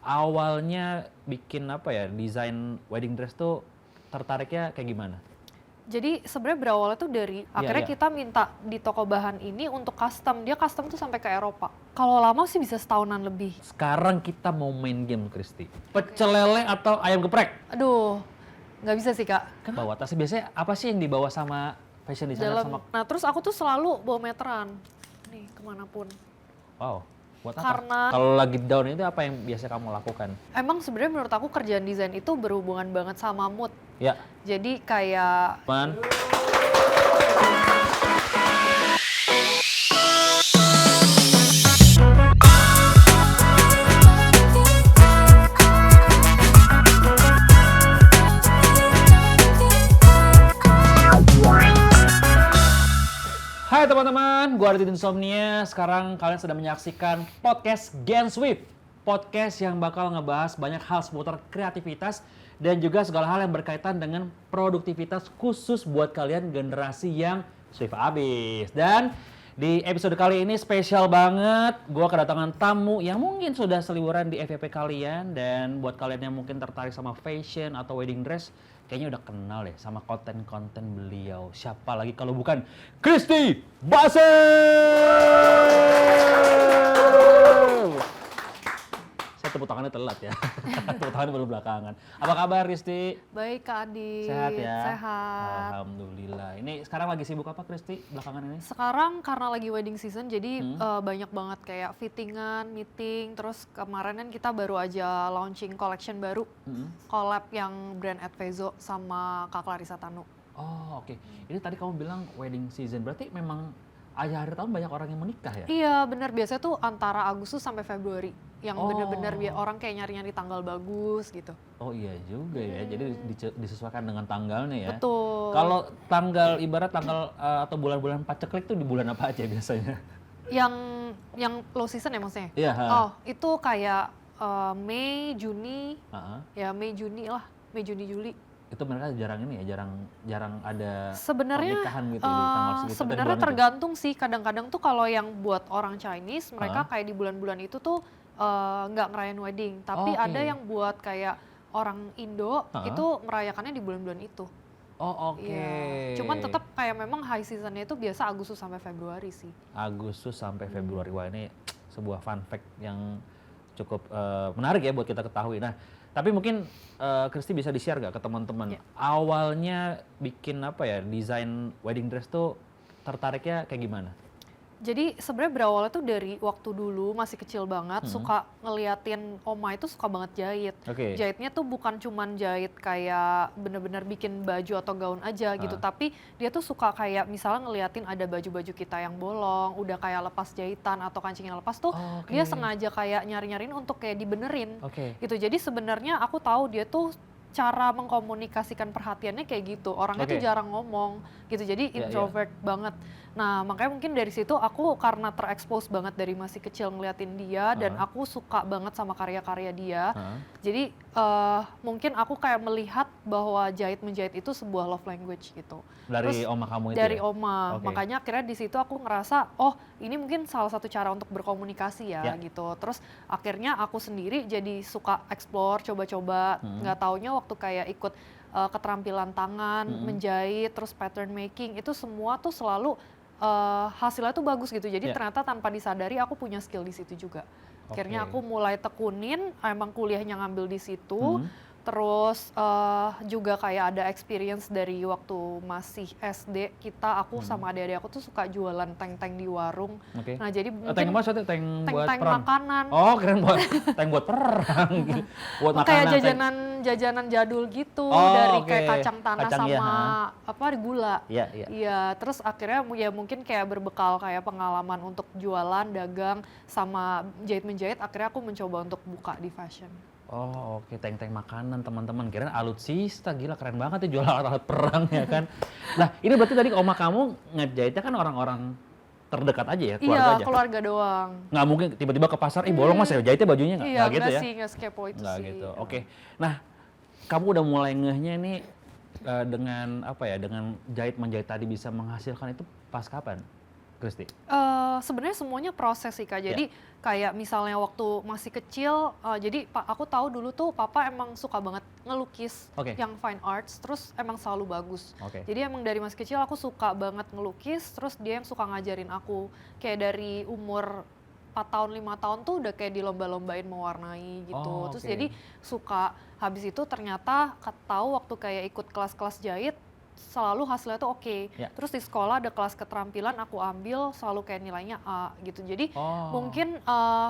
awalnya bikin apa ya, desain wedding dress tuh tertariknya kayak gimana? Jadi sebenarnya berawalnya tuh dari akhirnya kita minta di toko bahan ini untuk custom. Dia custom tuh sampai ke Eropa. Kalau lama sih bisa setahunan lebih. Sekarang kita mau main game, Kristi. Pecel lele atau ayam geprek? Aduh, nggak bisa sih Kak. Bawa tas biasanya apa sih yang dibawa sama fashion designer sama? Nah terus aku tuh selalu bawa meteran. Nih kemanapun. Wow, buat apa? Karena Kalau lagi down itu apa yang biasa kamu lakukan? emang sebenarnya menurut aku kerjaan desain itu berhubungan banget sama mood. Ya, Jadi kayak man. Hai teman-teman, gue Ardi Insomnia. Sekarang kalian sedang menyaksikan podcast Gensweep. Podcast yang bakal ngebahas banyak hal seputar kreativitas dan juga segala hal yang berkaitan dengan produktivitas khusus buat kalian generasi yang Swift abis. Dan di episode kali ini spesial banget. Gue kedatangan tamu yang mungkin sudah seliburan di FYP kalian. Dan buat kalian yang mungkin tertarik sama fashion atau wedding dress, kayaknya udah kenal deh sama konten-konten beliau. Siapa lagi kalau bukan Kristi Basel! Saya tepuk tangannya telat ya. Tepuk tangannya baru belakangan. Apa kabar Kristi? baik Kak Adi. Sehat ya? Sehat. Alhamdulillah. Ini sekarang lagi sibuk apa Kristi belakangan ini? Sekarang karena lagi wedding season jadi banyak banget kayak fittingan, meeting, terus kemarin kan kita baru aja launching collection baru, collab yang brand Advezo sama Kak Clarissa Tanu. Oh oke. Ini tadi kamu bilang wedding season, berarti memang akhir tahun banyak orang yang menikah ya? Iya bener, biasanya tuh antara Agustus sampai Februari yang bener-bener orang kayak nyari-nyari tanggal bagus gitu. Oh iya juga ya, jadi disesuaikan dengan tanggalnya ya? Betul. Kalau tanggal, ibarat tanggal atau bulan-bulan paceklik tuh di bulan apa aja biasanya? Yang low season ya maksudnya? Iya. Oh itu kayak Mei, Juni, ya Mei, Juni lah, Mei, Juni, Juli. Itu mereka jarang ini ya, jarang ada Sebenarnya pernikahan gitu di tanggal segitu. sebenarnya tergantung sih, kadang-kadang tuh kalau yang buat orang Chinese mereka kayak di bulan-bulan itu tuh nggak ngerayain wedding, tapi ada yang buat kayak orang Indo itu merayakannya di bulan-bulan itu. Oh oke. Iya. Cuman tetap kayak memang high seasonnya itu biasa Agustus sampai Februari sih. Agustus sampai Februari. Wah ini sebuah fun fact yang cukup menarik ya buat kita ketahui. Nah, tapi mungkin Kristi bisa di-share gak ke teman-teman? Awalnya bikin apa ya, desain wedding dress tuh tertariknya kayak gimana? Jadi sebenarnya berawalnya tuh dari waktu dulu masih kecil banget, suka ngeliatin oma itu suka banget jahit. Jahitnya tuh bukan cuman jahit kayak bener-bener bikin baju atau gaun aja gitu, tapi dia tuh suka kayak misalnya ngeliatin ada baju-baju kita yang bolong, udah kayak lepas jahitan atau kancing yang lepas tuh, dia sengaja kayak nyari-nyariin untuk kayak dibenerin. Gitu. Jadi sebenarnya aku tahu dia tuh cara mengkomunikasikan perhatiannya kayak gitu. Orangnya tuh jarang ngomong gitu, jadi introvert banget. Nah makanya mungkin dari situ aku karena terekspos banget dari masih kecil ngeliatin dia dan aku suka banget sama karya-karya dia. Jadi mungkin aku kayak melihat bahwa jahit-menjahit itu sebuah love language gitu. Dari Terus, oma kamu itu dari ya? oma. Makanya akhirnya di situ aku ngerasa, oh ini mungkin salah satu cara untuk berkomunikasi ya gitu. Terus akhirnya aku sendiri jadi suka explore, coba-coba. Nggak taunya waktu kayak ikut keterampilan tangan, menjahit, terus pattern making, itu semua tuh selalu hasilnya tuh bagus gitu. Jadi ternyata tanpa disadari aku punya skill di situ juga. Akhirnya aku mulai tekunin, emang kuliahnya ngambil di situ. Terus juga kayak ada experience dari waktu masih SD aku sama adik-adik aku tuh suka jualan tank-tank di warung. Nah jadi tank apa soalnya? Tank buat perang? Makanan. Oh keren, buat tank buat perang gitu. Buat makanan. Kayak jajanan jadul gitu, dari kayak kacang tanah sama apa gula. Iya, terus akhirnya ya mungkin kayak berbekal kayak pengalaman untuk jualan, dagang sama jahit-menjahit, akhirnya aku mencoba untuk buka di fashion. Oh oke, tank-tank makanan teman-teman. Kirain alutsista, gila keren banget ya jual alat-alat perang ya kan. Nah ini berarti tadi oma kamu ngejahitnya kan orang-orang terdekat aja ya, keluarga aja? Iya, keluarga doang. Nggak mungkin tiba-tiba ke pasar, bolong mas ya jahitnya bajunya nggak? Iya, nggak gitu ya? sih, nggak sekepo itu nggak sih. Gitu, oke. Nah kamu udah mulai ngehnya ini dengan apa ya, dengan jahit-menjahit tadi bisa menghasilkan itu pas kapan? Kristi? Sebenarnya semuanya proses sih Kak. Jadi kayak misalnya waktu masih kecil, jadi aku tahu dulu tuh papa emang suka banget ngelukis yang fine arts, terus emang selalu bagus. Jadi emang dari masih kecil aku suka banget ngelukis, terus dia yang suka ngajarin aku. Kayak dari umur 4 tahun, 5 tahun tuh udah kayak dilomba-lombain mewarnai gitu. Terus jadi suka, habis itu ternyata tahu waktu kayak ikut kelas-kelas jahit, selalu hasilnya tuh Terus di sekolah ada kelas keterampilan aku ambil, selalu kayak nilainya A gitu. Jadi mungkin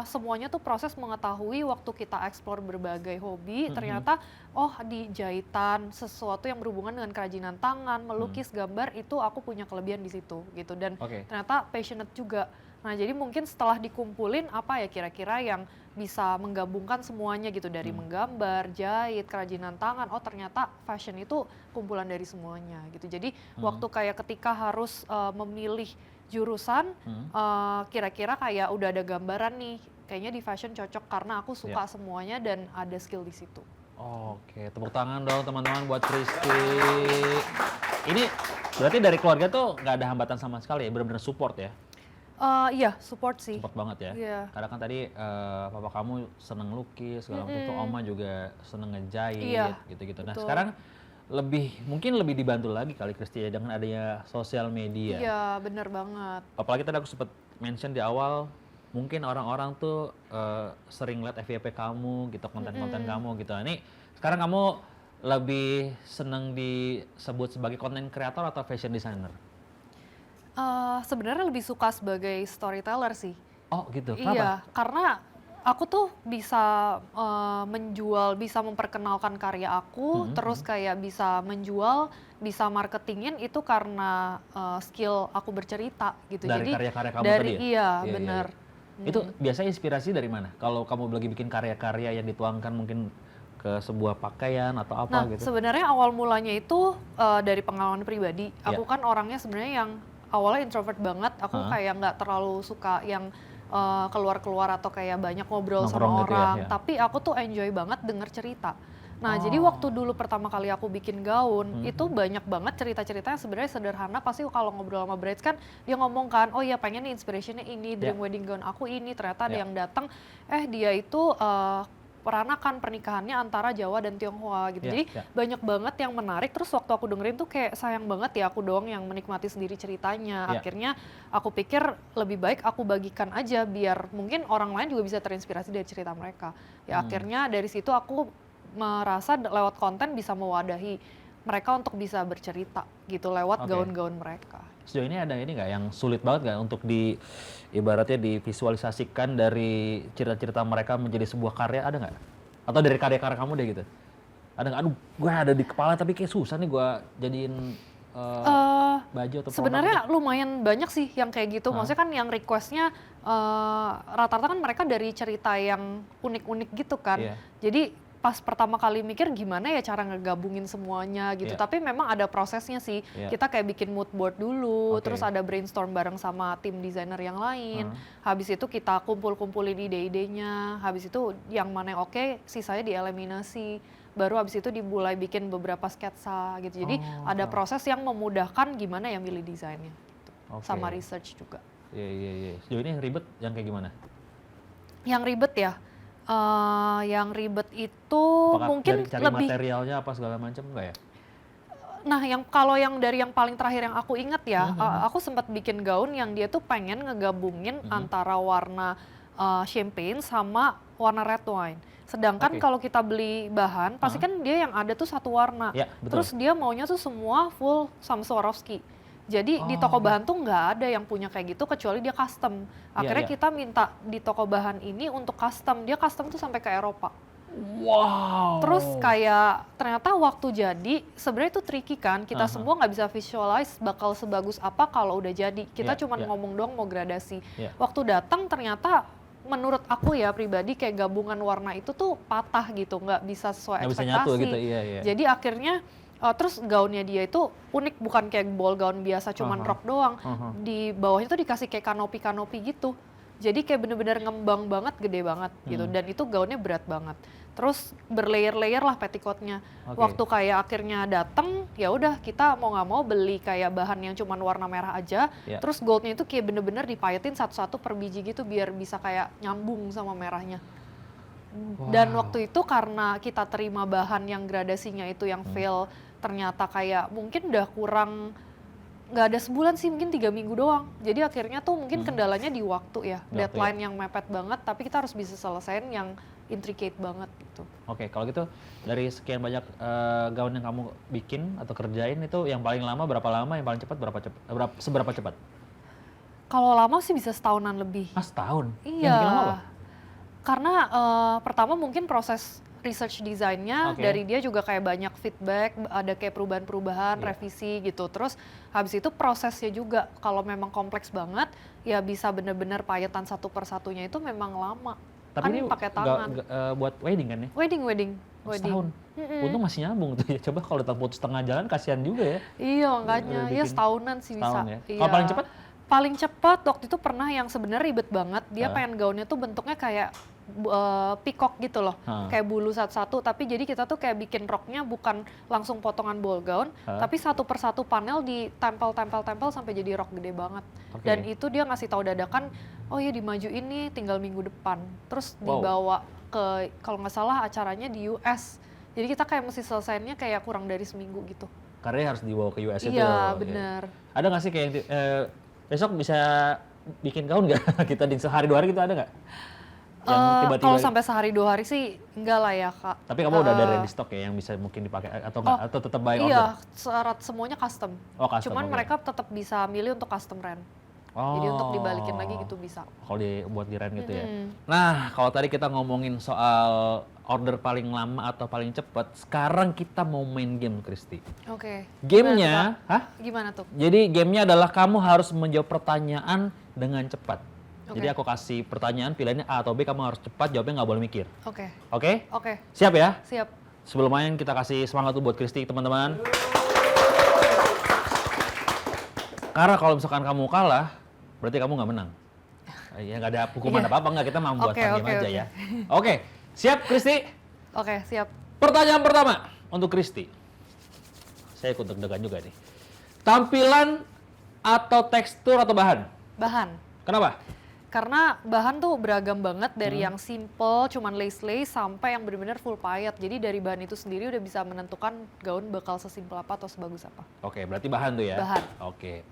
semuanya tuh proses mengetahui waktu kita explore berbagai hobi, ternyata di jahitan, sesuatu yang berhubungan dengan kerajinan tangan, melukis, gambar, itu aku punya kelebihan di situ gitu. Dan ternyata passionate juga. Nah jadi mungkin setelah dikumpulin apa ya kira-kira yang bisa menggabungkan semuanya gitu, dari menggambar, jahit, kerajinan tangan, ternyata fashion itu kumpulan dari semuanya gitu. Jadi waktu kayak ketika harus memilih jurusan, kira-kira kayak udah ada gambaran nih, kayaknya di fashion cocok karena aku suka semuanya dan ada skill di situ. Oke, tepuk tangan dong teman-teman buat Kristi. Ini berarti dari keluarga tuh nggak ada hambatan sama sekali ya, benar-benar support ya? Iya, support sih. Support banget ya. Yeah. Karena kan tadi papa kamu seneng lukis, segala macam, oma juga seneng ngejahit, gitu-gitu. Nah sekarang mungkin lebih dibantu lagi kali Kristi ya dengan adanya sosial media. Iya, benar banget. Apalagi tadi aku sempat mention di awal, mungkin orang-orang tuh sering lihat FYP kamu, gitu, konten-konten kamu gitu. Ini sekarang kamu lebih seneng disebut sebagai content creator atau fashion designer? Sebenarnya lebih suka sebagai storyteller sih. Oh gitu, kenapa? Iya, karena aku tuh bisa menjual, bisa memperkenalkan karya aku, terus kayak bisa menjual, bisa marketingin itu karena skill aku bercerita gitu. Dari karya-karya kamu tadi ya? Iya, benar. Itu biasanya inspirasi dari mana? Kalau kamu lagi bikin karya-karya yang dituangkan mungkin ke sebuah pakaian atau apa gitu? Nah, sebenarnya awal mulanya itu dari pengalaman pribadi. Aku kan orangnya sebenarnya yang awalnya introvert banget, aku kayak nggak terlalu suka yang keluar-keluar atau kayak banyak ngobrol sama orang, tapi aku tuh enjoy banget denger cerita. Nah jadi waktu dulu pertama kali aku bikin gaun, itu banyak banget cerita-ceritanya sebenarnya sederhana, pasti kalau ngobrol sama brides kan dia ngomong kan, oh ya pengen nih inspirationnya ini, dream wedding gown aku ini, ternyata ada yang datang, dia itu peranakan pernikahannya antara Jawa dan Tionghoa gitu. Jadi banyak banget yang menarik, terus waktu aku dengerin tuh kayak sayang banget ya aku doang yang menikmati sendiri ceritanya. Akhirnya aku pikir lebih baik aku bagikan aja biar mungkin orang lain juga bisa terinspirasi dari cerita mereka. Ya akhirnya dari situ aku merasa lewat konten bisa mewadahi mereka untuk bisa bercerita gitu lewat gaun-gaun mereka. Sejauh ini ada ini nggak yang sulit banget nggak untuk ibaratnya divisualisasikan dari cerita-cerita mereka menjadi sebuah karya, ada nggak? Atau dari karya-karya kamu deh gitu? Ada nggak? Aduh, gue ada di kepala tapi kayak susah nih gue jadiin baju atau produk. Sebenarnya lumayan banyak sih yang kayak gitu. Maksudnya kan yang requestnya rata-rata kan mereka dari cerita yang unik-unik gitu kan. Jadi pas pertama kali mikir gimana ya cara ngegabungin semuanya gitu. Tapi memang ada prosesnya sih. Kita kayak bikin mood board dulu, terus ada brainstorm bareng sama tim desainer yang lain. Habis itu kita kumpul-kumpulin ide-idenya. Habis itu yang mana yang oke, sisanya dieliminasi. Baru habis itu dimulai bikin beberapa sketsa gitu. Jadi ada proses yang memudahkan gimana ya milih desainnya. Gitu. Sama research juga. Iya. Sejauh ini yang ribet yang kayak gimana? Yang ribet ya? Yang ribet itu apakah mungkin cari lebih materialnya apa segala macam enggak ya? Nah, kalau yang dari yang paling terakhir yang aku ingat ya, aku sempat bikin gaun yang dia tuh pengen ngegabungin antara warna champagne sama warna red wine. Sedangkan kalau kita beli bahan, pasti kan dia yang ada tuh satu warna. Terus dia maunya tuh semua full sama Swarovski. Jadi di toko bahan tuh nggak ada yang punya kayak gitu kecuali dia custom. Akhirnya kita minta di toko bahan ini untuk custom. Dia custom tuh sampai ke Eropa. Wow. Terus kayak ternyata waktu jadi sebenarnya itu tricky kan. Kita semua nggak bisa visualize bakal sebagus apa kalau udah jadi. Kita cuma ngomong doang mau gradasi. Waktu datang ternyata menurut aku ya pribadi kayak gabungan warna itu tuh patah gitu, nggak bisa sesuai ekspektasi. Bisa nyatu gitu, Jadi akhirnya terus gaunnya dia itu unik, bukan kayak ball gown biasa cuman rok doang. Di bawahnya tuh dikasih kayak kanopi gitu. Jadi kayak bener-bener ngembang banget, gede banget gitu. Dan itu gaunnya berat banget. Terus berlayer-layer lah petticoatnya. Waktu kayak akhirnya dateng, ya udah kita mau nggak mau beli kayak bahan yang cuman warna merah aja. Terus goldnya itu kayak bener-bener dipayetin satu-satu per biji gitu biar bisa kayak nyambung sama merahnya. Dan waktu itu karena kita terima bahan yang gradasinya itu yang fail, ternyata kayak mungkin udah kurang, nggak ada sebulan sih, mungkin 3 minggu doang. Jadi akhirnya tuh mungkin kendalanya di waktu ya, deadline yang mepet banget, tapi kita harus bisa selesaiin yang intricate banget gitu. Oke, kalau gitu dari sekian banyak gaun yang kamu bikin atau kerjain itu yang paling lama berapa lama, yang paling cepat seberapa cepat? Kalau lama sih bisa setahunan lebih. Setahun? Iya. Yang bikin lama apa? Karena pertama mungkin proses research desainnya dari dia juga kayak banyak feedback, ada kayak perubahan-perubahan, revisi gitu. Terus habis itu prosesnya juga kalau memang kompleks banget ya bisa bener-bener payetan satu persatunya itu memang lama. Tapi kan ini pakai tangan. Buat wedding kan ya? Wedding. Setahun. Untung masih nyambung tuh ya. Coba kalau datang putus tengah jalan kasihan juga ya. Iya makanya, ya setahunan sih bisa. Ya? Iya. Kalau paling cepat? Paling cepat waktu itu pernah yang sebenarnya ribet banget. Dia pengen gaunnya tuh bentuknya kayak peacock gitu loh, kayak bulu satu-satu. Tapi jadi kita tuh kayak bikin roknya bukan langsung potongan ball gown, tapi satu persatu panel ditempel sampai jadi rok gede banget. Dan itu dia ngasih tahu dadakan, oh ya dimajuin nih tinggal minggu depan. Terus dibawa ke, kalau nggak salah acaranya di US. Jadi kita kayak mesti selesainya kayak kurang dari seminggu gitu. Karena harus dibawa ke US itu. Iya benar. Ada nggak sih kayak besok bisa bikin gaun nggak? Kita di sehari 2 hari gitu ada nggak? Kalau sampai sehari 2 hari sih enggak lah ya Kak. Tapi kamu udah ada ready stock ya yang bisa mungkin dipakai atau enggak? Atau tetap by order? Iya, syarat semuanya custom. Custom. Cuman mereka tetap bisa milih untuk custom rent. Jadi untuk dibalikin lagi gitu bisa. Kalau buat di rent gitu ya. Nah, kalau tadi kita ngomongin soal order paling lama atau paling cepat, sekarang kita mau main game, Christy. Oke. Gamenya, Gimana tuh? Jadi gamenya adalah kamu harus menjawab pertanyaan dengan cepat. Jadi aku kasih pertanyaan pilihannya A atau B, kamu harus cepat jawabnya, nggak boleh mikir. Oke. Oke? Siap ya? Siap. Sebelum main kita kasih semangat tuh buat Christy, teman-teman. Karena kalau misalkan kamu kalah, berarti kamu nggak menang. Ya nggak ada hukuman apa-apa, nggak, kita membuat game aja ya. Oke, siap Christy? Oke, siap. Pertanyaan pertama untuk Christy. Saya ikut deg-degan juga nih. Tampilan atau tekstur atau bahan? Bahan. Kenapa? Karena bahan tuh beragam banget dari yang simple, cuman lace-lace, sampai yang benar-benar full payet. Jadi dari bahan itu sendiri udah bisa menentukan gaun bakal sesimpel apa atau sebagus apa. Oke, berarti bahan tuh ya? Bahan. Oke,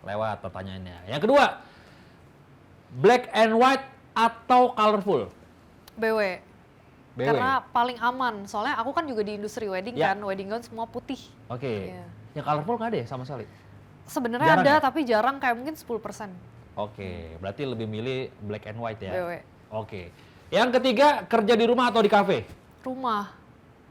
lewat pertanyaannya. Yang kedua, black and white atau colorful? BW. Karena paling aman, soalnya aku kan juga di industri wedding kan, wedding gown semua putih. Oke, yang colorful nggak ada ya sama sekali? Sebenarnya ada, tapi jarang, kayak mungkin 10%. Oke, berarti lebih milih black and white ya? BW. Oke. Yang ketiga, kerja di rumah atau di kafe? Rumah.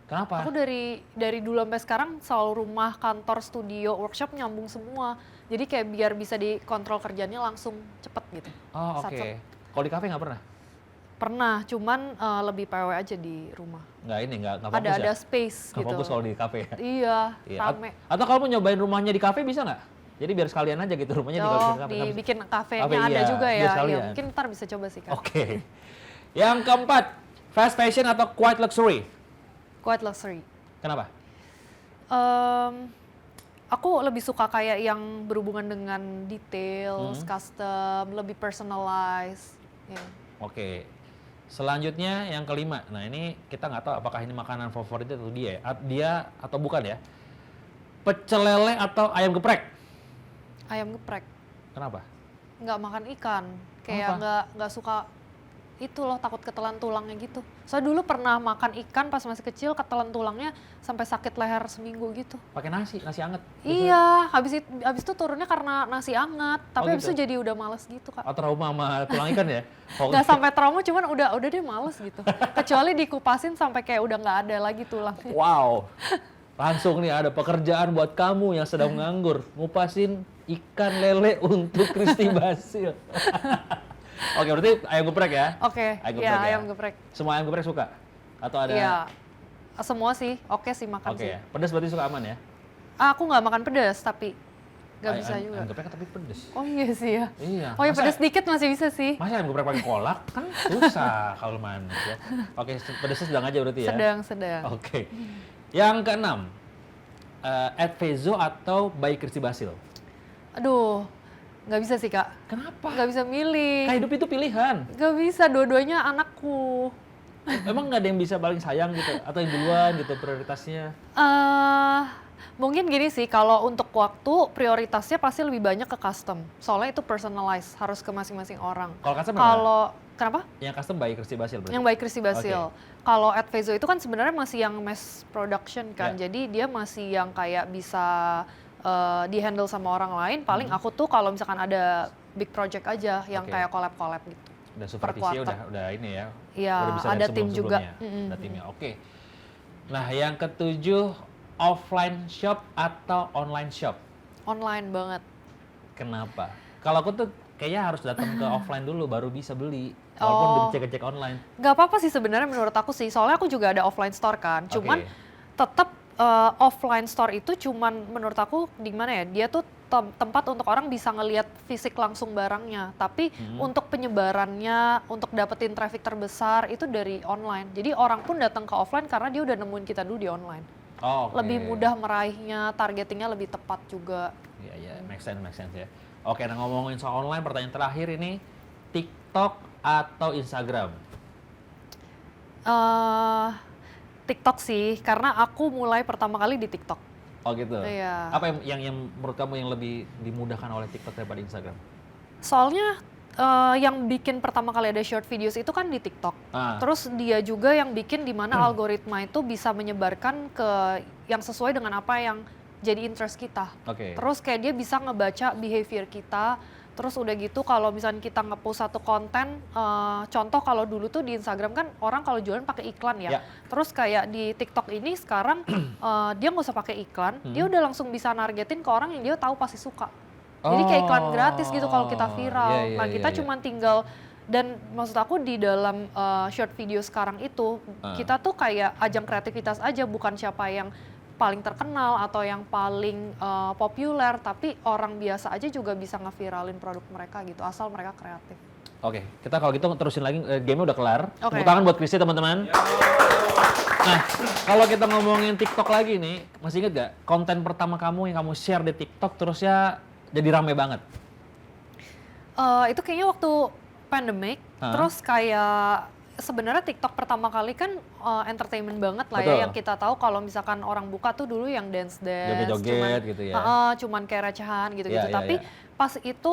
Kenapa? Aku dari dulu sampai sekarang selalu rumah, kantor, studio, workshop nyambung semua. Jadi kayak biar bisa dikontrol kerjanya langsung cepet gitu. Oh oke. Kalau di kafe nggak pernah? Pernah, cuman lebih PW aja di rumah. Nggak fokus ada space gitu. Nggak fokus kalau di kafe ya? Iya, rame. Atau kalau mau nyobain rumahnya di kafe bisa nggak? Jadi biar sekalian aja gitu rumahnya di kafe. Dibikin kafenya ada juga ya. Ya mungkin ntar bisa coba sih kan. Oke. Yang keempat, fast fashion atau quiet luxury? Quiet luxury. Kenapa? Aku lebih suka kayak yang berhubungan dengan details, custom, lebih personalized. Yeah. Oke. Selanjutnya yang kelima. Nah ini kita nggak tahu apakah ini makanan favorit atau dia atau bukan ya. Pecel lele atau ayam geprek? Ayam geprek. Kenapa? Nggak makan ikan. Kayak nggak suka itu loh, takut ketelan tulangnya gitu. Soalnya dulu pernah makan ikan pas masih kecil, ketelan tulangnya sampai sakit leher seminggu gitu. Pakai nasi anget. Iya, habis itu turunnya karena nasi anget. Tapi habis itu jadi udah males gitu Kak. Trauma sama tulang ikan ya? Nggak sampai trauma, cuman udah deh males gitu. Kecuali dikupasin sampai kayak udah nggak ada lagi tulangnya. Wow. Langsung nih ada pekerjaan buat kamu yang sedang nganggur. Ngupasin ikan lele untuk Christy Basil. Oke, berarti ayam geprek ya? Oke, iya ayam geprek. Semua ayam geprek suka? Atau ada? Iya, semua sih. Oke sih makan sih. Oke, pedas berarti suka aman ya? Aku nggak makan pedas, tapi Nggak bisa juga. Ayam geprek tapi pedes. Oh iya sih ya. Iya. Oh ya pedes dikit masih bisa sih. Masa ayam geprek pakai kolak? Kan susah kalau manis ya. Oke, pedesnya sedang aja berarti ya? Sedang. Oke. Yang keenam, Advezo atau by Christy Basil? Aduh, nggak bisa sih Kak. Kenapa? Nggak bisa milih. Hidup itu pilihan. Nggak bisa, dua-duanya anakku. Emang nggak ada yang bisa paling sayang gitu? Atau yang duluan gitu prioritasnya? Mungkin gini sih, kalau untuk waktu prioritasnya pasti lebih banyak ke custom. Soalnya itu personalized, harus ke masing-masing orang. Kalau custom kenapa? Yang custom by Christy Basil berarti? Yang by Christy Basil. Okay. Kalau Advezo itu kan sebenarnya masih yang mass production kan, jadi dia masih yang kayak bisa di-handle sama orang lain. Paling aku tuh kalau misalkan ada big project aja, yang kayak collab-collab gitu. Udah supervisi, udah ini ya? Iya, ada tim juga. Ada timnya, oke. Nah yang ketujuh, offline shop atau online shop? Online banget. Kenapa? Kalau aku tuh kayaknya harus datang ke offline dulu baru bisa beli. Walaupun udah dicek-cek online. Gak apa-apa sih sebenarnya menurut aku sih. Soalnya aku juga ada offline store kan. Cuman tetap offline store itu cuman menurut aku di mana ya? Dia tuh tempat untuk orang bisa ngelihat fisik langsung barangnya. Tapi untuk penyebarannya, untuk dapetin traffic terbesar itu dari online. Jadi orang pun datang ke offline karena dia udah nemuin kita dulu di online. Lebih mudah meraihnya, targetingnya lebih tepat juga. Iya, make sense ya. Oke, nah ngomongin soal online, pertanyaan terakhir ini, TikTok atau Instagram? TikTok sih, karena aku mulai pertama kali di TikTok. Oh gitu? Iya. Apa yang menurut kamu yang lebih dimudahkan oleh TikTok daripada Instagram? Soalnya yang bikin pertama kali ada short videos itu kan di TikTok. Terus dia juga yang bikin di mana algoritma itu bisa menyebarkan ke yang sesuai dengan apa yang jadi interest kita. Terus kayak dia bisa ngebaca behavior kita. Terus udah gitu kalau misalnya kita nge-post satu konten, contoh kalau dulu tuh di Instagram kan orang kalau jualan pakai iklan ya. Terus kayak di TikTok ini sekarang dia nggak usah pakai iklan, dia udah langsung bisa nargetin ke orang yang dia tahu pasti suka. Jadi kayak iklan gratis gitu kalau kita viral. Nah kita cuma tinggal, dan maksud aku di dalam short video sekarang itu, kita tuh kayak ajang kreativitas aja, bukan siapa yang paling terkenal atau yang paling populer, tapi orang biasa aja juga bisa ngeviralin produk mereka gitu, asal mereka kreatif. Oke, kita kalau gitu terusin lagi, game-nya udah kelar. Tepuk tangan buat Christy teman-teman. Nah, kalau kita ngomongin TikTok lagi nih, masih inget gak konten pertama kamu yang kamu share di TikTok terusnya jadi rame banget? Itu kayaknya waktu pandemic, terus kayak sebenarnya TikTok pertama kali kan entertainment banget lah ya, yang kita tahu kalau misalkan orang buka tuh dulu yang dance, joget-joget gitu ya. Cuman kayak recehan gitu-gitu. Tapi pas itu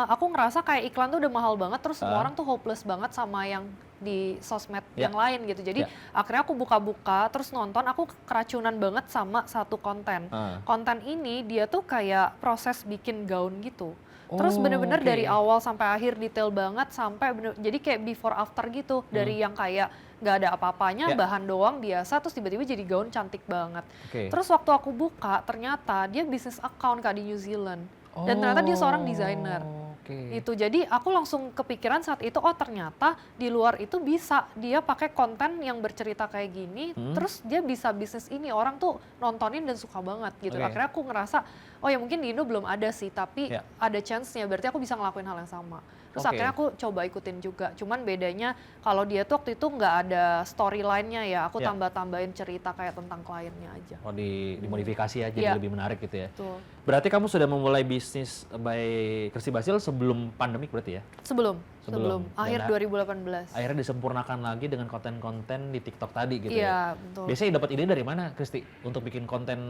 aku ngerasa kayak iklan tuh udah mahal banget, terus semua orang tuh hopeless banget sama yang di sosmed yang lain gitu. Jadi akhirnya aku buka-buka terus nonton, aku keracunan banget sama satu konten. Konten ini dia tuh kayak proses bikin gaun gitu. Terus bener-bener dari awal sampai akhir detail banget, sampai jadi kayak before after gitu, dari yang kayak nggak ada apa-apanya, bahan doang biasa, terus tiba-tiba jadi gaun cantik banget. Terus waktu aku buka ternyata dia bisnis account Kak di New Zealand, dan ternyata dia seorang desainer. Itu jadi aku langsung kepikiran saat itu, oh ternyata di luar itu bisa dia pakai konten yang bercerita kayak gini, terus dia bisa bisnis ini, orang tuh nontonin dan suka banget gitu. Akhirnya aku ngerasa, oh ya mungkin di Indo belum ada sih, tapi ada chance-nya, berarti aku bisa ngelakuin hal yang sama. Terus akhirnya aku coba ikutin juga, cuman bedanya kalau dia tuh waktu itu nggak ada storyline-nya ya, aku tambah-tambahin cerita kayak tentang kliennya aja. Oh dimodifikasi ya, jadi lebih menarik gitu ya. Betul. Berarti kamu sudah memulai bisnis by Christy Basil sebelum pandemik berarti ya? Sebelum. Akhir 2018. Akhirnya disempurnakan lagi dengan konten-konten di TikTok tadi gitu ya? Iya, betul. Biasanya dapat ide dari mana Christy untuk bikin konten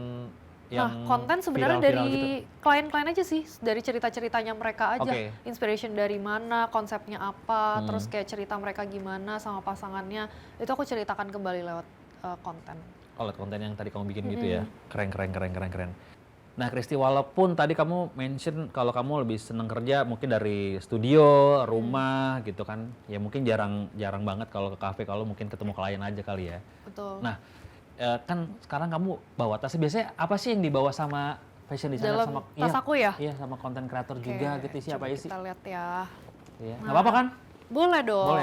yang konten sebenarnya dari gitu? klien-klien aja sih, dari cerita-ceritanya mereka aja. Inspiration dari mana, konsepnya apa, terus kayak cerita mereka gimana sama pasangannya, itu aku ceritakan kembali lewat konten. Lewat konten yang tadi kamu bikin gitu ya? Keren. Nah Christy, walaupun tadi kamu mention kalau kamu lebih seneng kerja mungkin dari studio, rumah gitu kan, ya mungkin jarang banget kalau ke kafe, kalau mungkin ketemu klien aja kali ya. Betul. Nah kan sekarang kamu bawa tas, biasanya apa sih yang dibawa sama fashion designer? Dalam tas aku ya? Iya, sama konten kreator juga gitu sih, apa sih? Kita lihat ya. Nggak apa-apa kan? Boleh dong,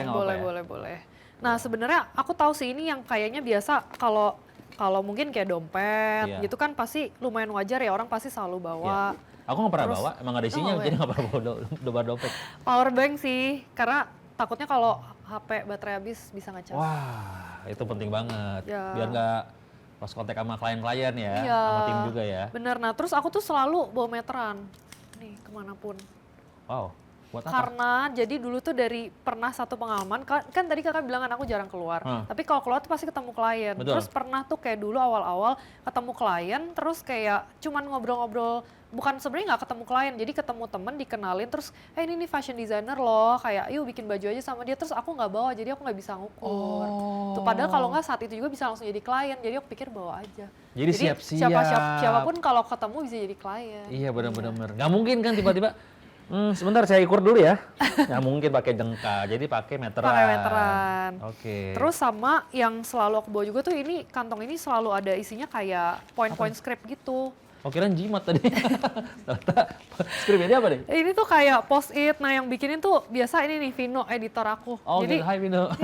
boleh. Nah sebenarnya aku tahu sih ini yang kayaknya biasa kalau mungkin kayak dompet gitu kan pasti lumayan wajar ya, orang pasti selalu bawa. Aku nggak pernah bawa, emang ada isinya, jadi nggak pernah bawa dompet. Power bank sih, karena takutnya kalau HP baterai habis bisa ngecas. Wah, itu penting banget. Biar nggak lost kontak sama klien-klien ya, sama tim juga ya. Bener, nah terus aku tuh selalu bawa meteran, nih kemanapun. Wow, buat apa? Karena jadi dulu tuh dari pernah satu pengalaman, kan tadi kakak bilang kan aku jarang keluar. Tapi kalau keluar tuh pasti ketemu klien. Betul. Terus pernah tuh kayak dulu awal-awal ketemu klien, terus kayak cuman ngobrol-ngobrol, bukan sebenarnya nggak ketemu klien, jadi ketemu temen dikenalin, terus ini nih fashion designer loh, kayak yuk bikin baju aja sama dia, terus aku nggak bawa, jadi aku nggak bisa ngukur. Tuh, padahal kalau nggak saat itu juga bisa langsung jadi klien, jadi aku pikir bawa aja. Jadi siap-siap. Siapapun kalau ketemu bisa jadi klien. Iya benar-benar. Nggak mungkin kan tiba-tiba, sebentar saya ukur dulu ya. Nggak mungkin pakai jengka, jadi pakai meteran. Pakai meteran. Oke. Terus sama yang selalu aku bawa juga tuh ini, kantong ini selalu ada isinya kayak poin-poin script gitu. Oh kirain jimat tadi. Skripnya dia apa nih? Ini tuh kayak post-it, nah yang bikinin tuh biasa ini nih Vino, editor aku. Oh jadi, gitu, hai Vino.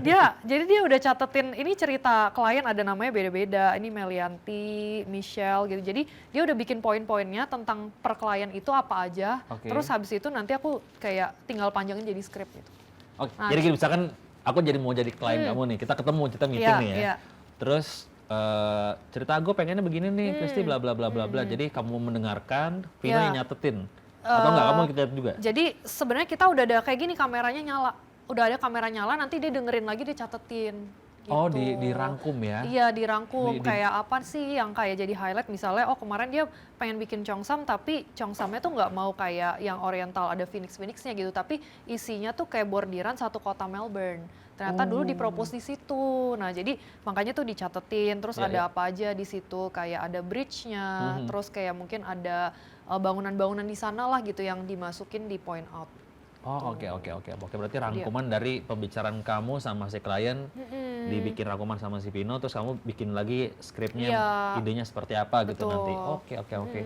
Iya, jadi dia udah catetin, ini cerita klien ada namanya beda-beda, ini Melianti, Michelle gitu. Jadi dia udah bikin poin-poinnya tentang per klien itu apa aja, terus habis itu nanti aku kayak tinggal panjangin jadi skrip gitu. Oke, jadi gini, misalkan aku mau jadi klien kamu nih, kita ketemu, kita meeting nih ya. Iya. Terus cerita gue pengennya begini nih, Kristi bla bla bla bla bla. Jadi kamu mendengarkan, Vino yang nyatetin. Atau enggak, kamu kita juga? Jadi sebenarnya kita udah ada kayak gini, kameranya nyala. Udah ada kamera nyala, nanti dia dengerin lagi, dia catetin. Gitu. Oh, dirangkum ya? Iya, dirangkum. Kayak apa sih yang kayak jadi highlight, misalnya kemarin dia pengen bikin Cheongsam, tapi Cheongsamnya tuh nggak mau kayak yang oriental, ada Phoenix-Phoenixnya gitu, tapi isinya tuh kayak bordiran satu kota Melbourne. Ternyata dulu dipropose di situ. Nah, jadi makanya tuh dicatetin, terus ada apa aja di situ, kayak ada bridge-nya, terus kayak mungkin ada bangunan-bangunan di sana lah gitu yang dimasukin di point out. Oh, oke. Berarti rangkuman dari pembicaraan kamu sama si klien, dibikin rangkuman sama si Vino, terus kamu bikin lagi skripnya, idenya seperti apa gitu nanti. Oke.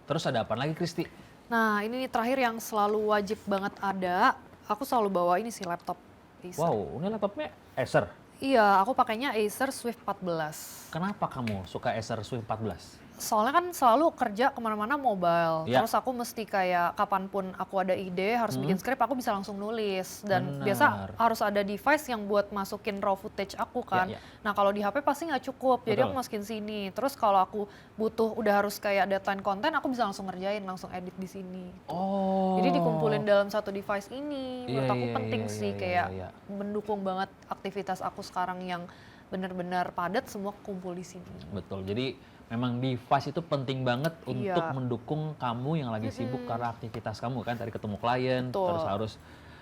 Terus ada apa lagi, Kristi? Nah, ini terakhir yang selalu wajib banget ada, aku selalu bawa ini sih laptop Acer. Wow, ini laptopnya Acer? Iya, aku pakainya Acer Swift 14. Kenapa kamu suka Acer Swift 14? Soalnya kan selalu kerja kemana-mana mobile, terus aku mesti kayak kapanpun aku ada ide harus bikin skrip, aku bisa langsung nulis. Dan biasa harus ada device yang buat masukin raw footage aku kan. Nah kalau di HP pasti nggak cukup, jadi aku masukin sini. Terus kalau aku butuh udah harus kayak deadline konten, aku bisa langsung ngerjain, langsung edit di sini. Jadi dikumpulin dalam satu device ini, menurut aku penting sih, kayak mendukung banget aktivitas aku sekarang yang benar-benar padat, semua kumpul di sini. Betul, jadi memang device itu penting banget untuk mendukung kamu yang lagi sibuk karena aktivitas kamu kan, tadi ketemu klien, terus harus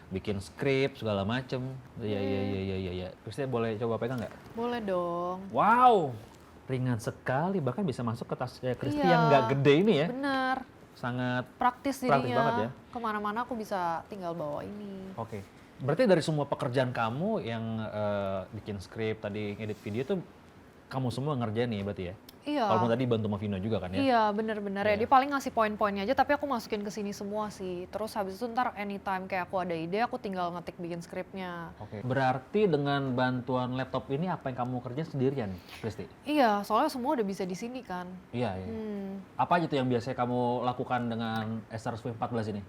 bikin skrip segala macem. Iya. Kristi boleh coba pegang nggak? Boleh dong. Wow, ringan sekali, bahkan bisa masuk ke tas Kristi yang nggak gede ini ya. Bener. Sangat praktis jadinya. Praktis banget ya. Kemana-mana aku bisa tinggal bawa ini. Oke. Berarti dari semua pekerjaan kamu yang bikin skrip, tadi ngedit video tuh kamu semua ngerjain nih berarti ya? Iya. Walaupun tadi bantu sama Vino juga kan ya? Iya, bener-bener ya. Dia paling ngasih poin-poinnya aja, tapi aku masukin ke sini semua sih. Terus habis itu ntar anytime kayak aku ada ide, aku tinggal ngetik bikin skripnya. Oke. Berarti dengan bantuan laptop ini apa yang kamu kerjain sendirian, Kristi? Iya, soalnya semua udah bisa di sini kan. Iya. Apa aja tuh yang biasanya kamu lakukan dengan Acer Swift 14 ini?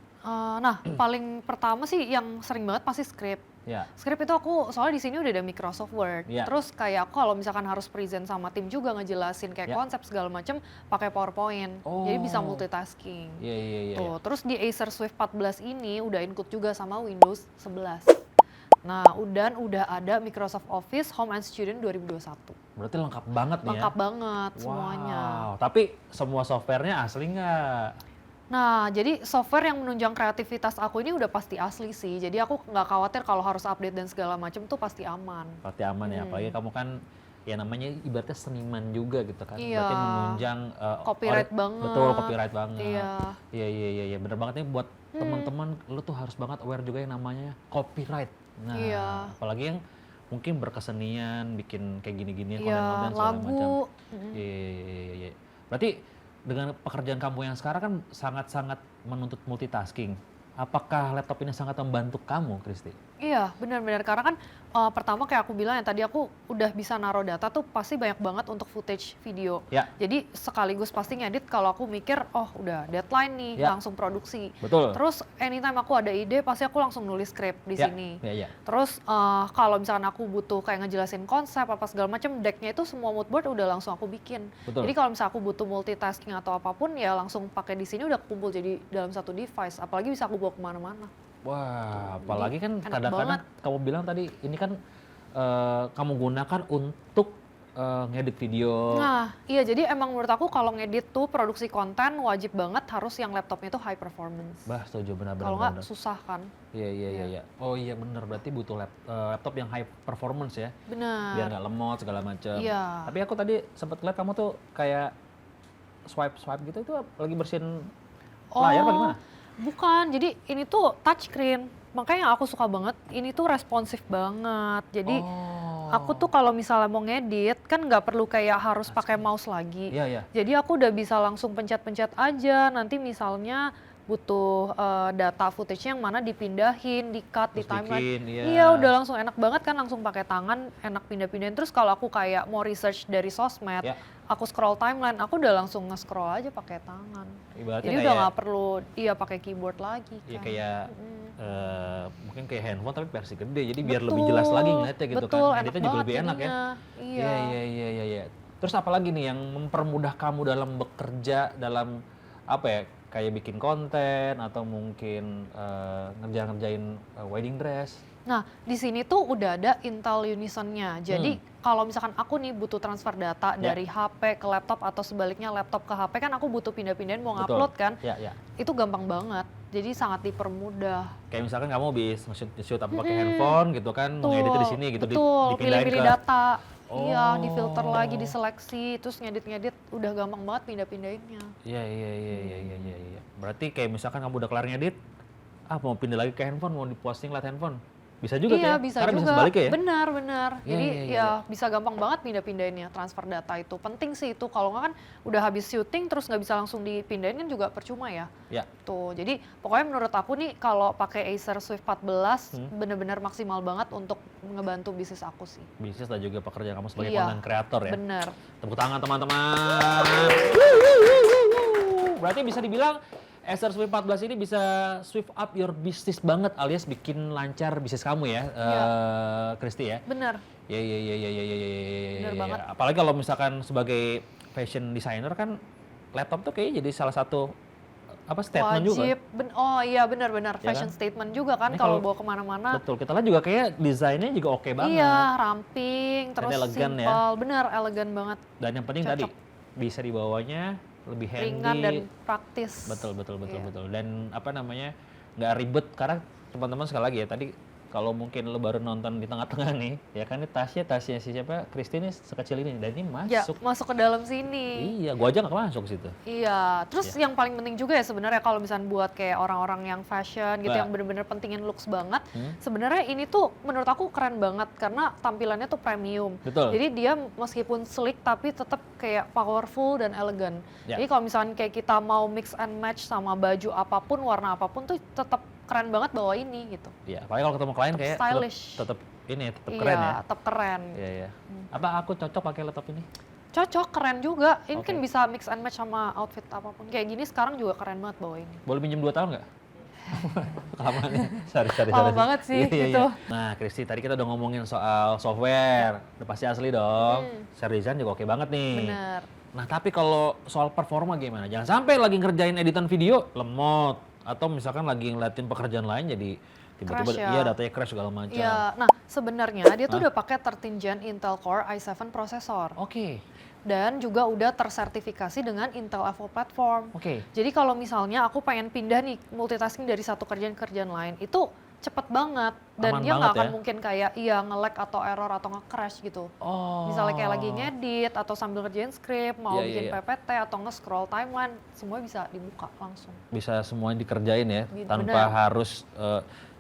Nah, paling pertama sih yang sering banget pasti skrip. Skrip itu aku soalnya di sini udah ada Microsoft Word. Terus kayak aku kalau misalkan harus present sama tim juga ngejelasin kayak konsep segala macam pakai PowerPoint. Jadi bisa multitasking. Iya. Terus di Acer Swift 14 ini udah include juga sama Windows 11. Nah, udah ada Microsoft Office Home and Student 2021. Berarti lengkap banget nih ya? Lengkap banget semuanya. Wow, tapi semua softwarenya asli nggak? Nah, jadi software yang menunjang kreativitas aku ini udah pasti asli sih. Jadi aku nggak khawatir kalau harus update dan segala macam tuh pasti aman. Pasti aman ya, apalagi kamu kan ya namanya ibaratnya seniman juga gitu kan. Berarti menunjang copyright banget. Betul, copyright banget. Iya. Iya, bener banget nih buat teman-teman, lu tuh harus banget aware juga yang namanya copyright. Nah, apalagi yang mungkin berkesenian, bikin kayak gini-gini, konten-konten segala macam. Iya. Berarti dengan pekerjaan kamu yang sekarang kan sangat-sangat menuntut multitasking. Apakah laptop ini sangat membantu kamu, Kristi? Iya, benar-benar karena kan pertama kayak aku bilang ya tadi aku udah bisa naruh data tuh pasti banyak banget untuk footage video. Ya. Jadi sekaligus pasti ngedit kalau aku mikir oh udah deadline nih Ya. langsung produksi. Betul. Terus anytime aku ada ide pasti aku langsung nulis script di sini. Ya. Terus kalau misalkan aku butuh kayak ngejelasin konsep apa segala macam decknya itu semua mood board udah langsung aku bikin. Betul. Jadi kalau misalkan aku butuh multitasking atau apapun ya langsung pakai di sini udah kumpul jadi dalam satu device. Apalagi bisa aku bawa kemana-mana. Wah, apalagi kan enak kadang-kadang kamu bilang tadi ini kan kamu gunakan untuk ngedit video. Nah, iya jadi emang menurut aku kalau ngedit tuh produksi konten wajib banget harus yang laptopnya itu high performance. Bah, setuju benar-benar. Kalau nggak susah kan. Iya. Oh iya benar, berarti butuh laptop yang high performance ya. Benar. Biar nggak lemot segala macam. Iya. Tapi aku tadi sempat lihat kamu tuh kayak swipe gitu itu lagi bersihin layar apa gimana? Bukan, jadi ini tuh touchscreen. Makanya yang aku suka banget, ini tuh responsif banget. Jadi aku tuh kalau misalnya mau ngedit, kan nggak perlu kayak harus pakai mouse lagi. Iya. Jadi aku udah bisa langsung pencet-pencet aja. Nanti misalnya butuh data footage yang mana dipindahin, di-cut, di timeline. Iya, udah langsung enak banget kan, langsung pakai tangan, enak pindah-pindahin. Terus kalau aku kayak mau research dari sosmed, aku scroll timeline, aku udah langsung nge-scroll aja pakai tangan. Ibaratnya jadi udah nggak perlu pakai keyboard lagi kan. Iya kayak mungkin kayak handphone tapi versi gede, jadi biar lebih jelas lagi ngeliatnya gitu kan. Editnya juga lebih enak ya. Iya. Terus apalagi nih yang mempermudah kamu dalam bekerja, dalam apa ya, kayak bikin konten atau mungkin ngerjain wedding dress? Nah, di sini tuh udah ada Intel Unison-nya. Jadi kalau misalkan aku nih butuh transfer data dari HP ke laptop atau sebaliknya laptop ke HP kan aku butuh pindah-pindahin mau ngupload kan. Itu gampang banget. Jadi sangat dipermudah. Kayak misalkan kamu bisa nge-shoot apa pakai handphone gitu kan, ngeditnya di sini gitu dipindahin pilih-pilih ke data. Iya, difilter lagi, diseleksi, terus ngedit-ngedit udah gampang banget pindah-pindahinnya. Iya. Berarti kayak misalkan kamu udah kelar ngedit, mau pindah lagi ke handphone, mau diposting lewat handphone. Bisa juga iya, kan? bisa Karena juga. bisa sebaliknya ya? Benar. Jadi bisa gampang banget pindah-pindahinnya, transfer data itu. Penting sih itu, kalau nggak kan udah habis syuting terus nggak bisa langsung dipindahin kan juga percuma ya. Tuh, jadi pokoknya menurut aku nih kalau pakai Acer Swift 14 benar-benar maksimal banget untuk ngebantu bisnis aku sih. Bisnis dan juga pekerjaan kamu sebagai content creator ya? Bener. Tepuk tangan teman-teman. Berarti bisa dibilang Acer Swift 14 ini bisa swift up your business banget alias bikin lancar bisnis kamu ya, Christy ya? Bener. Iya. Bener banget. Apalagi kalau misalkan sebagai fashion designer kan laptop tuh kayaknya jadi salah satu statement wajib. juga. Oh iya benar-benar Ya fashion kan? statement juga kan Ini kalau bawa kemana-mana. Betul, kita lihat juga kayak desainnya juga oke banget. Iya, ramping, terus elegan simple, ya. Bener elegan banget. Dan yang penting tadi bisa dibawanya lebih handy, ringan dan praktis. Betul. Dan nggak ribet karena teman-teman sekali lagi ya tadi kalau mungkin lo baru nonton di tengah-tengah nih, ya kan ini tasnya si siapa, Christy nih sekecil ini dan ini masuk. Ya, masuk ke dalam sini. Iya, gua aja nggak masuk ke situ. Iya, terus yang paling penting juga ya sebenarnya kalau misalnya buat kayak orang-orang yang fashion gitu, yang bener-bener pentingin looks banget, sebenarnya ini tuh menurut aku keren banget karena tampilannya tuh premium. Betul. Jadi dia meskipun sleek tapi tetap kayak powerful dan elegan. Ya. Jadi kalau misalnya kayak kita mau mix and match sama baju apapun, warna apapun tuh tetap keren banget bawa ini gitu. Iya, apalagi kalau ketemu klien kayak tetap keren ya. Tetap keren. Iya. Apa aku cocok pakai laptop ini? Cocok, keren juga. Ini kan bisa mix and match sama outfit apapun. Kayak gini sekarang juga keren banget bawa ini. Boleh pinjam 2 tahun nggak? Kelamaan ya? Sorry. Lama banget sih gitu. Nah, Christy, tadi kita udah ngomongin soal software. Udah pasti asli dong. Share design juga oke banget nih. Bener. Nah, tapi kalau soal performa gimana? Jangan sampai lagi ngerjain editan video lemot. Atau misalkan lagi ngeliatin pekerjaan lain jadi tiba-tiba datanya crash segala macam. Iya, nah sebenarnya dia tuh udah pakai 13 Gen Intel Core i7 prosesor. Oke. Dan juga udah tersertifikasi dengan Intel Evo Platform. Oke. Jadi kalau misalnya aku pengen pindah nih multitasking dari satu kerjaan ke kerjaan lain, itu cepet banget. Dan aman dia nggak akan ya? mungkin kayak nge-lag atau error atau nge-crash gitu. Misalnya kayak lagi ngedit atau sambil ngerjain script, mau bikin PPT atau nge-scroll timeline, semua bisa dibuka langsung. Bisa semuanya dikerjain ya, tanpa Bener. harus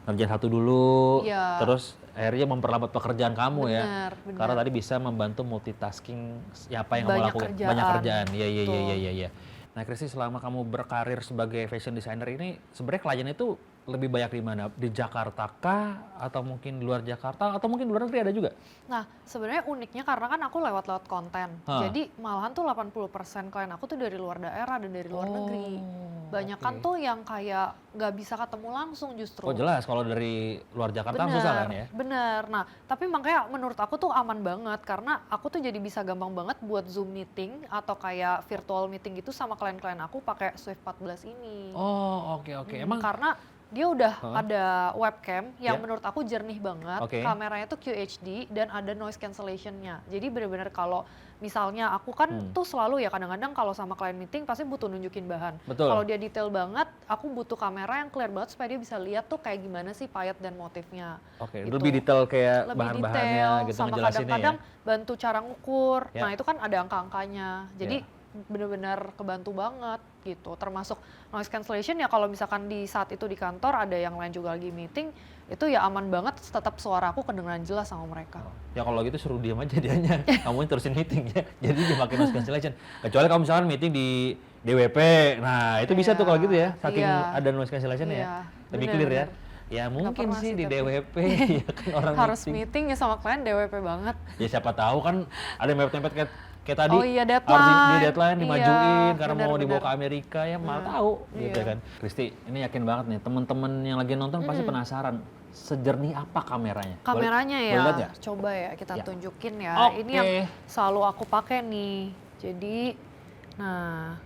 ngerjain satu dulu, Iya. terus akhirnya memperlambat pekerjaan kamu Bener. Karena tadi bisa membantu multitasking apa yang kamu Banyak lakukan. kerjaan. Banyak kerjaan. Iya. Nah, Christy, selama kamu berkarir sebagai fashion designer ini, sebenarnya klien itu lebih banyak di mana? Di Jakarta kah? Atau mungkin di luar Jakarta? Atau mungkin di luar negeri ada juga? Nah, sebenarnya uniknya karena kan aku lewat konten. Jadi malahan tuh 80% klien aku tuh dari luar daerah dan dari luar negeri. Banyakan tuh yang kayak nggak bisa ketemu langsung justru. Oh jelas, kalau dari luar Jakarta susah kan ya? Bener. Nah, tapi makanya menurut aku tuh aman banget karena aku tuh jadi bisa gampang banget buat Zoom meeting atau kayak virtual meeting gitu sama klien-klien aku pakai Swift 14 ini. Oh oke. Emang karena dia udah ada webcam yang menurut aku jernih banget, kameranya tuh QHD dan ada noise cancellation-nya. Jadi benar-benar kalau misalnya aku kan tuh selalu ya kadang-kadang kalau sama klien meeting pasti butuh nunjukin bahan. Kalau dia detail banget, aku butuh kamera yang clear banget supaya dia bisa lihat tuh kayak gimana sih payet dan motifnya. Gitu. Lebih detail kayak bahan-bahannya gitu sama kadang-kadang bantu cara ngukur. Nah itu kan ada angka-angkanya. Jadi benar-benar kebantu banget gitu, termasuk noise cancellation ya kalau misalkan di saat itu di kantor ada yang lain juga lagi meeting, itu ya aman banget, tetap suara aku kedengeran jelas sama mereka. Ya kalau gitu suruh diam aja dianya, kamu terusin meetingnya, jadi dia pakai noise cancellation. Kecuali kalau misalkan meeting di DWP, nah itu bisa tuh kalau gitu ya, saking ada noise cancellation ya, lebih clear ya. Ya mungkin sih di DWP ya kan orang harus meeting ya sama klien DWP banget. Ya siapa tahu kan ada yang mepet-mepet kayak tadi deadline. Harus di deadline dimajuin karena mau dibawa ke Amerika ya malah tahu gitu kan. Kristi, ini yakin banget nih teman-teman yang lagi nonton pasti penasaran sejernih apa kameranya. Kameranya boleh ya, coba ya kita tunjukin ya. Ini yang selalu aku pakai nih. Jadi, nah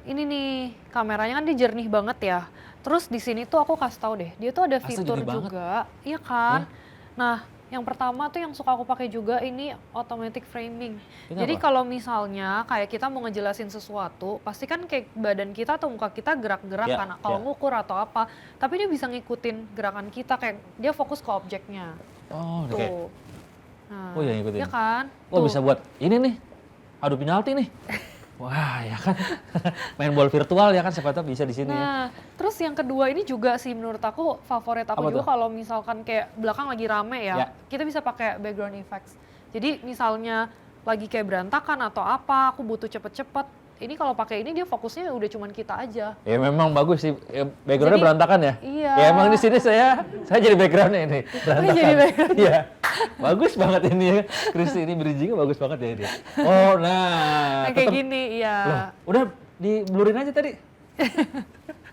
ini nih kameranya kan dia jernih banget ya. Terus di sini tuh aku kasih tahu deh, dia tuh ada fitur juga, iya kan? Nah, yang pertama tuh yang suka aku pakai juga ini automatic framing. Jadi kalau misalnya kayak kita mau ngejelasin sesuatu, pasti kan kayak badan kita atau muka kita gerak-gerak kan kalau ngukur atau apa. Tapi dia bisa ngikutin gerakan kita, kayak dia fokus ke objeknya. Tuh. Nah, ya ngikutin. Iya kan? Bisa buat ini nih, adu penalti nih. Wah ya kan, main bola virtual ya kan, siapa tahu bisa di sini. Nah, terus yang kedua ini juga sih menurut aku favorit aku juga kalau misalkan kayak belakang lagi rame ya, kita bisa pakai background effects. Jadi misalnya lagi kayak berantakan atau apa, aku butuh cepet-cepet. Ini kalau pakai ini dia fokusnya udah cuman kita aja. Ya memang bagus sih, backgroundnya berantakan ya. Iya. Ya emang di sini saya jadi backgroundnya ini berantakan. Jadi background. Iya, bagus banget ini ya. Kristi ini bridging-nya bagus banget ya dia. Oh nah. Kayak gini, iya. Loh, udah di-blurin aja tadi.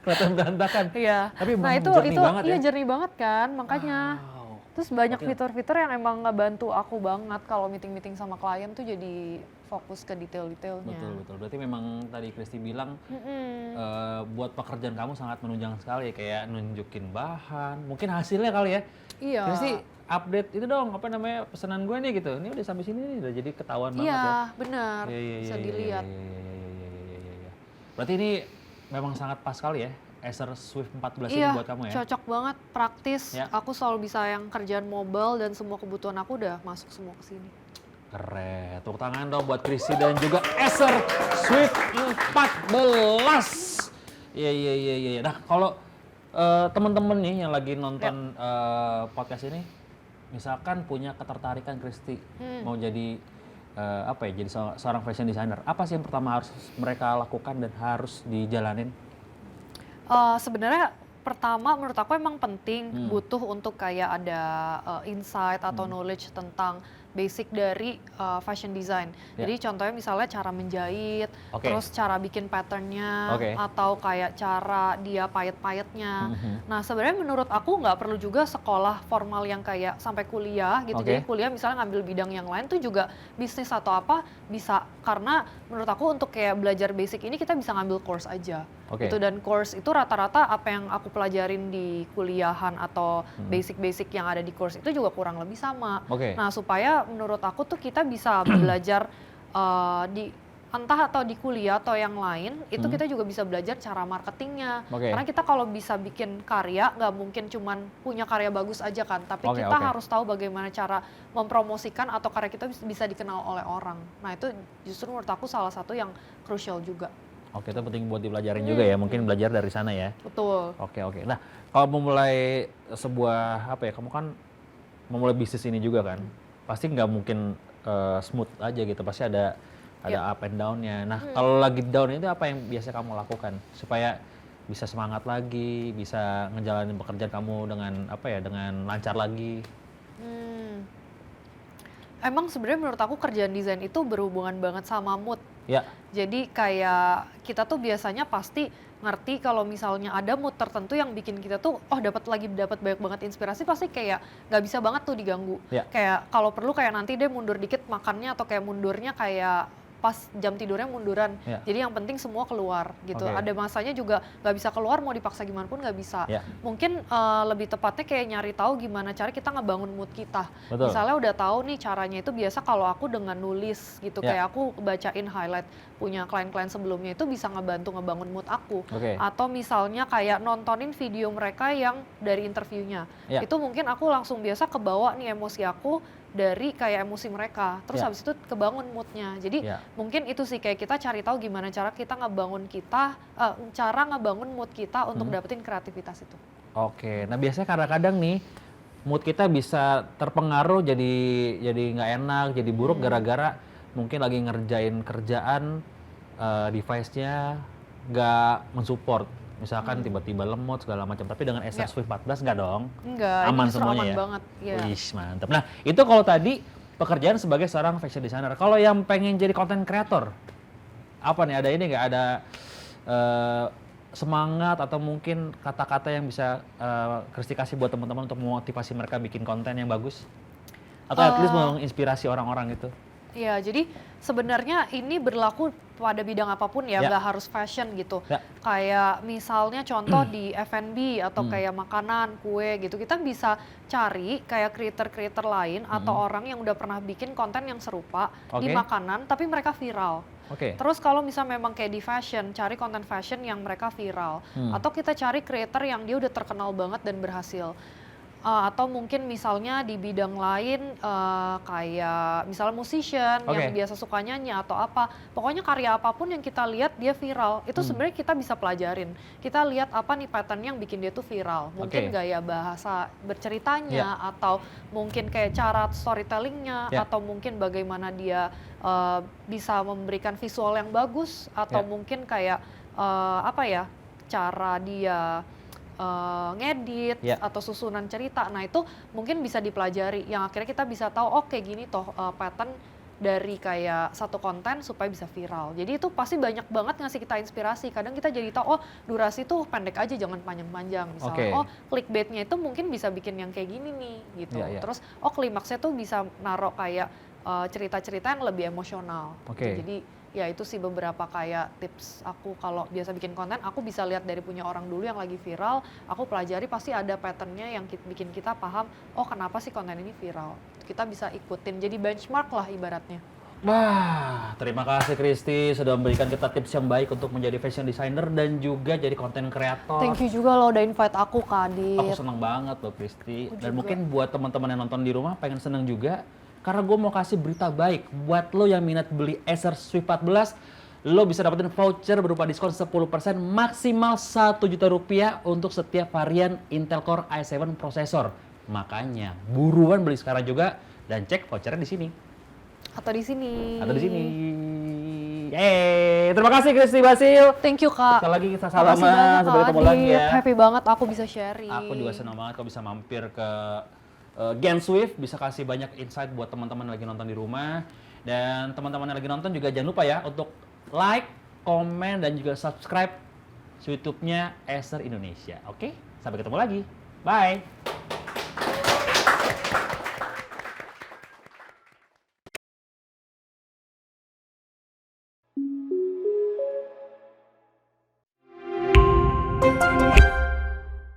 Kelihatan berantakan. Iya. Tapi nah itu banget iya jernih banget kan, makanya. Terus banyak fitur-fitur yang emang ngebantu aku banget kalau meeting-meeting sama klien tuh jadi fokus ke detail-detailnya. Betul. Berarti memang tadi Kristi bilang buat pekerjaan kamu sangat menunjang sekali, kayak nunjukin bahan, mungkin hasilnya kali ya. Iya. Kristi update itu dong, apa namanya pesanan gue nih gitu. Ini udah sampai sini nih, udah jadi ketahuan banget ya. Iya, benar. Bisa dilihat. Iya. Berarti ini memang sangat pas sekali ya. Acer Swift 14 ini buat kamu ya? Iya, cocok banget, praktis. Aku selalu bisa yang kerjaan mobile dan semua kebutuhan aku udah masuk semua ke sini. Keren, tepuk tangan dong buat Kristi dan juga Acer Swift 14. Iya. Nah kalau teman-teman nih yang lagi nonton podcast ini, misalkan punya ketertarikan Kristi mau jadi jadi seorang fashion designer, apa sih yang pertama harus mereka lakukan dan harus dijalanin? Sebenarnya pertama menurut aku emang penting butuh untuk kayak ada insight atau knowledge tentang basic dari fashion design. Jadi contohnya misalnya cara menjahit, terus cara bikin patternnya, atau kayak cara dia payet-payetnya. Nah sebenarnya menurut aku nggak perlu juga sekolah formal yang kayak sampai kuliah gitu. Jadi kuliah misalnya ngambil bidang yang lain tuh juga bisnis atau apa bisa. Karena menurut aku untuk kayak belajar basic ini kita bisa ngambil course aja. Gitu, dan course itu rata-rata apa yang aku pelajarin di kuliahan atau basic-basic yang ada di course itu juga kurang lebih sama. Nah supaya menurut aku tuh kita bisa belajar entah atau di kuliah atau yang lain, itu kita juga bisa belajar cara marketingnya. Karena kita kalau bisa bikin karya, nggak mungkin cuman punya karya bagus aja kan, tapi kita harus tahu bagaimana cara mempromosikan atau karya kita bisa dikenal oleh orang. Nah itu justru menurut aku salah satu yang crucial juga. Oke, itu penting buat dipelajarin juga ya, mungkin belajar dari sana ya. Betul. Oke. Nah, kalau memulai sebuah kamu kan memulai bisnis ini juga kan, pasti nggak mungkin smooth aja gitu, pasti ada up and down-nya. Nah, kalau lagi down itu apa yang biasa kamu lakukan supaya bisa semangat lagi, bisa ngejalanin pekerjaan kamu dengan lancar lagi? Emang sebenarnya menurut aku kerjaan desain itu berhubungan banget sama mood. Ya. Jadi kayak kita tuh biasanya pasti ngerti kalau misalnya ada mood tertentu yang bikin kita tuh dapat banyak banget inspirasi, pasti kayak nggak bisa banget tuh diganggu. Ya. Kayak kalau perlu kayak nanti deh mundur dikit makannya, atau kayak mundurnya kayak pas jam tidurnya munduran. Ya. Jadi yang penting semua keluar gitu. Okay. Ada masanya juga nggak bisa keluar, mau dipaksa gimana pun nggak bisa. Ya. Mungkin lebih tepatnya kayak nyari tahu gimana cara kita ngebangun mood kita. Betul. Misalnya udah tahu nih caranya itu biasa kalau aku dengan nulis gitu, Ya. kayak aku bacain highlight punya klien-klien sebelumnya itu bisa ngebangun mood aku. Okay. Atau misalnya kayak nontonin video mereka yang dari interviewnya. Ya. Itu mungkin aku langsung biasa kebawa nih emosi aku dari kayak emosi mereka, terus habis itu kebangun moodnya. Jadi mungkin itu sih, kayak kita cari tahu gimana cara kita ngebangun mood kita untuk dapetin kreativitas itu. Oke, nah biasanya kadang-kadang nih mood kita bisa terpengaruh jadi nggak enak, jadi buruk gara-gara mungkin lagi ngerjain kerjaan, device-nya nggak mensupport. Misalkan tiba-tiba lemot segala macam, tapi dengan Acer Swift 14 nggak dong? Enggak, aman ini semuanya aman ya? banget. Ya. Wih, mantap. Nah, itu kalau tadi pekerjaan sebagai seorang fashion designer. Kalau yang pengen jadi content creator, apa nih, ada ini nggak, ada semangat atau mungkin kata-kata yang bisa Christy kasih buat teman-teman untuk memotivasi mereka bikin konten yang bagus? Atau at least menginspirasi orang-orang itu? Iya, jadi sebenarnya ini berlaku pada bidang apapun ya, nggak harus fashion gitu. Kayak misalnya contoh di F&B atau kayak makanan, kue gitu, kita bisa cari kayak creator-creator lain atau orang yang udah pernah bikin konten yang serupa di makanan, tapi mereka viral. Terus kalau misalnya memang kayak di fashion, cari konten fashion yang mereka viral. Atau kita cari creator yang dia udah terkenal banget dan berhasil. Atau mungkin misalnya di bidang lain kayak misalnya musician yang biasa suka nyanyi atau apa, pokoknya karya apapun yang kita lihat dia viral, itu sebenarnya kita bisa pelajarin. Kita lihat apa nih pattern yang bikin dia tuh viral, mungkin gaya bahasa berceritanya, atau mungkin kayak cara storytellingnya, atau mungkin bagaimana dia bisa memberikan visual yang bagus, atau mungkin kayak cara dia ngedit atau susunan cerita. Nah itu mungkin bisa dipelajari, yang akhirnya kita bisa tahu kayak gini toh pattern dari kayak satu konten supaya bisa viral. Jadi itu pasti banyak banget ngasih kita inspirasi. Kadang kita jadi tahu durasi tuh pendek aja, jangan panjang-panjang. Misalnya clickbaitnya itu mungkin bisa bikin yang kayak gini nih gitu. Terus klimaksnya tuh bisa naruh kayak cerita-cerita yang lebih emosional. Jadi ya itu sih beberapa kayak tips aku kalau biasa bikin konten. Aku bisa lihat dari punya orang dulu yang lagi viral, aku pelajari, pasti ada patternnya yang bikin kita paham, kenapa sih konten ini viral. Kita bisa ikutin, jadi benchmark lah ibaratnya. Wah, terima kasih Christy sudah memberikan kita tips yang baik untuk menjadi fashion designer dan juga jadi content creator. Thank you juga lo udah invite aku, Kak Adit. Aku senang banget loh Christy. Dan mungkin buat teman-teman yang nonton di rumah pengen senang juga, karena gue mau kasih berita baik buat lo yang minat beli Acer Swift 14, lo bisa dapetin voucher berupa diskon 10% maksimal Rp1.000.000 untuk setiap varian Intel Core i7 prosesor. Makanya buruan beli sekarang juga dan cek vouchernya di sini. Atau di sini. Terima kasih Christy Basil. Thank you, Kak. Sekali lagi kita salaman, sampai ketemu lagi ya. Happy banget aku bisa sharing. Aku juga senang banget kalau bisa mampir ke Gen Swift, bisa kasih banyak insight buat teman-teman yang lagi nonton di rumah. Dan teman-teman yang lagi nonton juga jangan lupa ya untuk like, komen, dan juga subscribe YouTube-nya Acer Indonesia. Oke, sampai ketemu lagi. Bye.